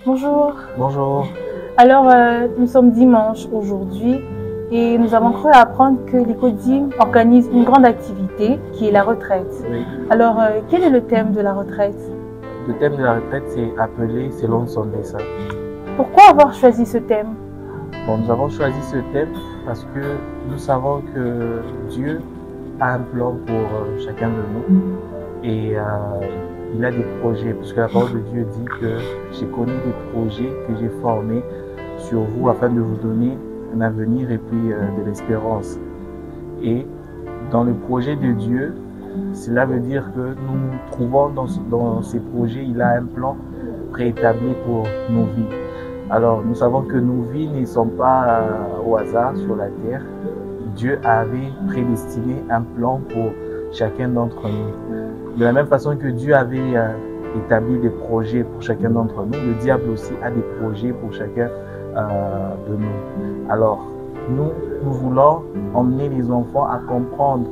Bonjour. Bonjour. Alors, nous sommes dimanche aujourd'hui et nous avons cru apprendre que l'Ecodim organise une grande activité qui est la retraite. Oui. Alors, quel est le thème de la retraite? Le thème de la retraite, c'est appelé selon son dessein. Pourquoi avoir choisi ce thème? Bon, nous avons choisi ce thème parce que nous savons que Dieu a un plan pour chacun de nous et il a des projets, parce que la parole de Dieu dit que j'ai connu des projets que j'ai formés sur vous afin de vous donner un avenir et puis de l'espérance. Et dans le projet de Dieu, cela veut dire que nous trouvons dans ces projets, il a un plan préétabli pour nos vies. Alors, nous savons que nos vies ne sont pas au hasard sur la terre. Dieu avait prédestiné un plan pour chacun d'entre nous. De la même façon que Dieu avait établi des projets pour chacun d'entre nous, le diable aussi a des projets pour chacun de nous. Alors, nous voulons emmener les enfants à comprendre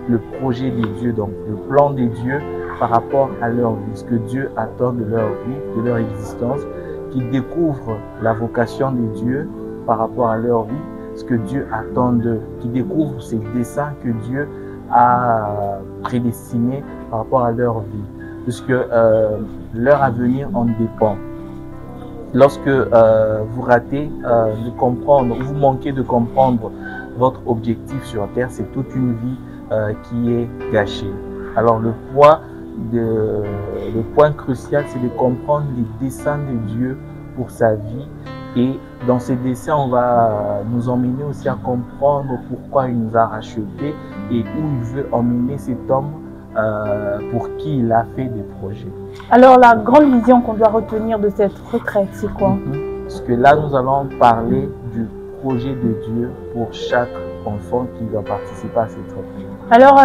le projet de Dieu, donc le plan de Dieu par rapport à leur vie, ce que Dieu attend de leur vie, de leur existence, qu'ils découvrent la vocation de Dieu par rapport à leur vie, ce que Dieu attend d'eux, qu'ils découvrent ces desseins que Dieu a prédestinés par rapport à leur vie, puisque leur avenir en dépend. Lorsque vous ratez de comprendre, vous manquez de comprendre votre objectif sur Terre, c'est toute une vie qui est gâchée. Alors le point crucial, c'est de comprendre les desseins de Dieu pour sa vie. Et dans ces desseins, on va nous emmener aussi à comprendre pourquoi il nous a rachetés et où il veut emmener cet homme pour qui il a fait des projets. Alors la grande vision qu'on doit retenir de cette retraite, c'est quoi? Parce que là, nous allons parler du projet de Dieu pour chaque enfant qui va participer à cette retraite. Alors,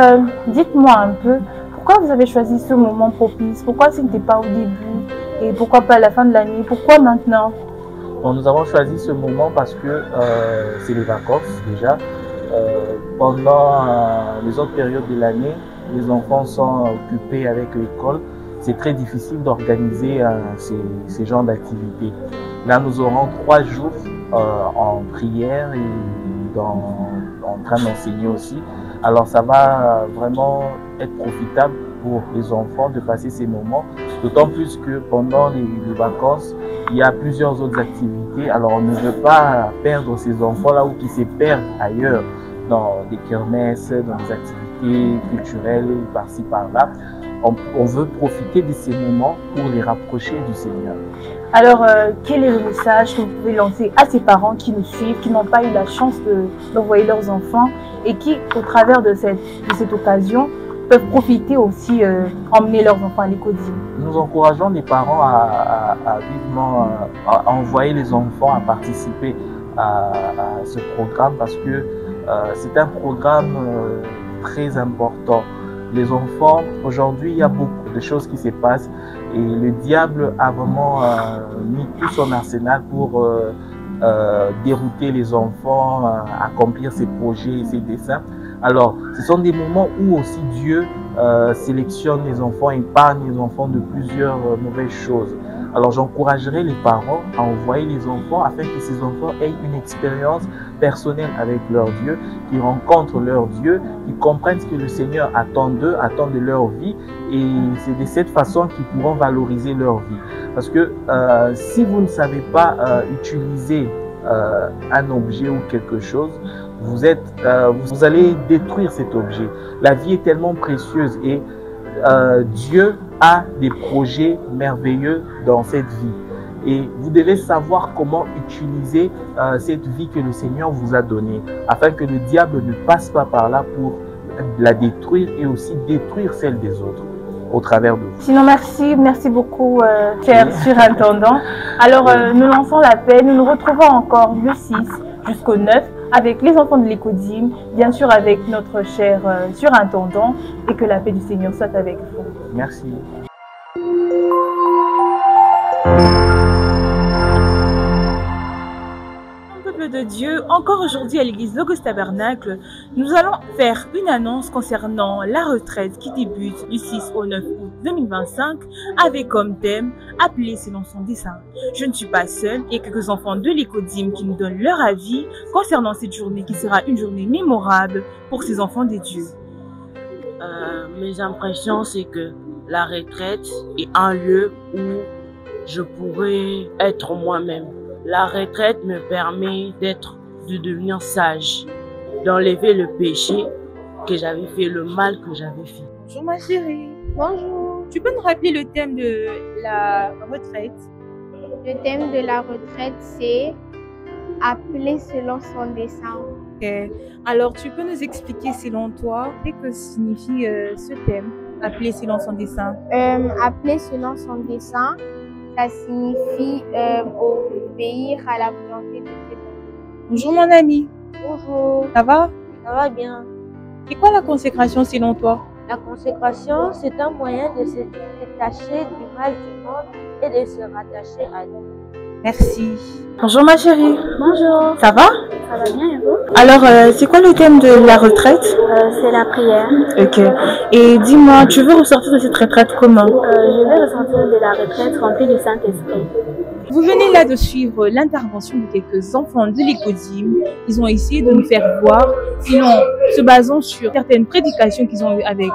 dites-moi un peu, pourquoi vous avez choisi ce moment propice? Pourquoi ce n'était pas au début? Et pourquoi pas à la fin de l'année? Pourquoi maintenant? Bon, nous avons choisi ce moment parce que c'est les vacances déjà. Pendant les autres périodes de l'année, les enfants sont occupés avec l'école. C'est très difficile d'organiser ces genres d'activités. Là, nous aurons 3 jours en prière et en train d'enseigner aussi. Alors, ça va vraiment être profitable pour les enfants de passer ces moments. D'autant plus que pendant les vacances, il y a plusieurs autres activités. Alors, on ne veut pas perdre ces enfants-là ou qui se perdent ailleurs dans des kermesses, dans des activités culturelles, par-ci, par-là. On veut profiter de ces moments pour les rapprocher du Seigneur. Alors, quel est le message que vous pouvez lancer à ces parents qui nous suivent, qui n'ont pas eu la chance d'envoyer leurs enfants et qui, au travers de cette occasion, peuvent profiter aussi, emmener leurs enfants à l'Ecodim? Nous encourageons les parents à vivement envoyer les enfants à participer à ce programme parce que c'est un programme très important. Les enfants, aujourd'hui, il y a beaucoup de choses qui se passent et le diable a vraiment mis tout son arsenal pour dérouter les enfants, accomplir ses projets et ses desseins. Alors, ce sont des moments où aussi Dieu sélectionne les enfants, épargne les enfants de plusieurs mauvaises choses. Alors, j'encouragerai les parents à envoyer les enfants afin que ces enfants aient une expérience personnelle avec leur Dieu, qu'ils rencontrent leur Dieu, qu'ils comprennent ce que le Seigneur attend d'eux, attend de leur vie. Et c'est de cette façon qu'ils pourront valoriser leur vie. Parce que si vous ne savez pas utiliser un objet ou quelque chose, vous allez détruire cet objet. La vie est tellement précieuse et Dieu a des projets merveilleux dans cette vie. Et vous devez savoir comment utiliser cette vie que le Seigneur vous a donnée, afin que le diable ne passe pas par là pour la détruire et aussi détruire celle des autres au travers de vous. Sinon, merci beaucoup, cher surintendant. Alors, nous lançons l'appel, nous nous retrouvons encore le 6 jusqu'au 9 avec les enfants de l'Ecodim, bien sûr avec notre cher surintendant, et que la paix du Seigneur soit avec vous. Merci. de Dieu, encore aujourd'hui à l'église Logos Tabernacle, nous allons faire une annonce concernant la retraite qui débute du 6 au 9 août 2025 avec comme thème « Appelé selon son dessein ». Je ne suis pas seule et quelques enfants de l'Écodim qui nous donnent leur avis concernant cette journée qui sera une journée mémorable pour ces enfants de Dieu. Mes impressions, c'est que la retraite est un lieu où je pourrais être moi-même. La retraite me permet de devenir sage, d'enlever le péché que j'avais fait, le mal que j'avais fait. Bonjour ma chérie. Bonjour. Tu peux nous rappeler le thème de la retraite? Le thème de la retraite, c'est appeler selon son dessein. Okay. Alors, tu peux nous expliquer selon toi ce que signifie ce thème, appeler selon son dessein? Appeler selon son dessein, ça signifie obéir à la volonté de Dieu. Bonjour mon ami. Bonjour. Ça va? Ça va bien. C'est quoi la consécration selon toi? La consécration, c'est un moyen de se détacher du mal du monde et de se rattacher à Dieu. Merci. Bonjour ma chérie. Bonjour. Ça va? Ça va bien et vous? Alors, c'est quoi le thème de la retraite? C'est la prière. Ok. Et dis-moi, tu veux ressortir de cette retraite comment? Je vais ressortir de la retraite remplie du Saint-Esprit. Vous venez là de suivre l'intervention de quelques enfants de l'Écodim. Ils ont essayé de nous faire voir, sinon se basant sur certaines prédications qu'ils ont eues avec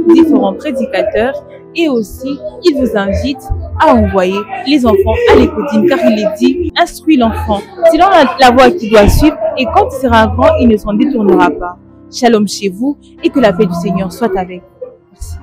différents prédicateurs. Et aussi, ils vous invitent à envoyer les enfants à l'Écodim, car il est dit, instruis l'enfant selon la voie qu'il doit suivre, et quand il sera grand, il ne s'en détournera pas. Shalom chez vous, et que la paix du Seigneur soit avec vous. Merci.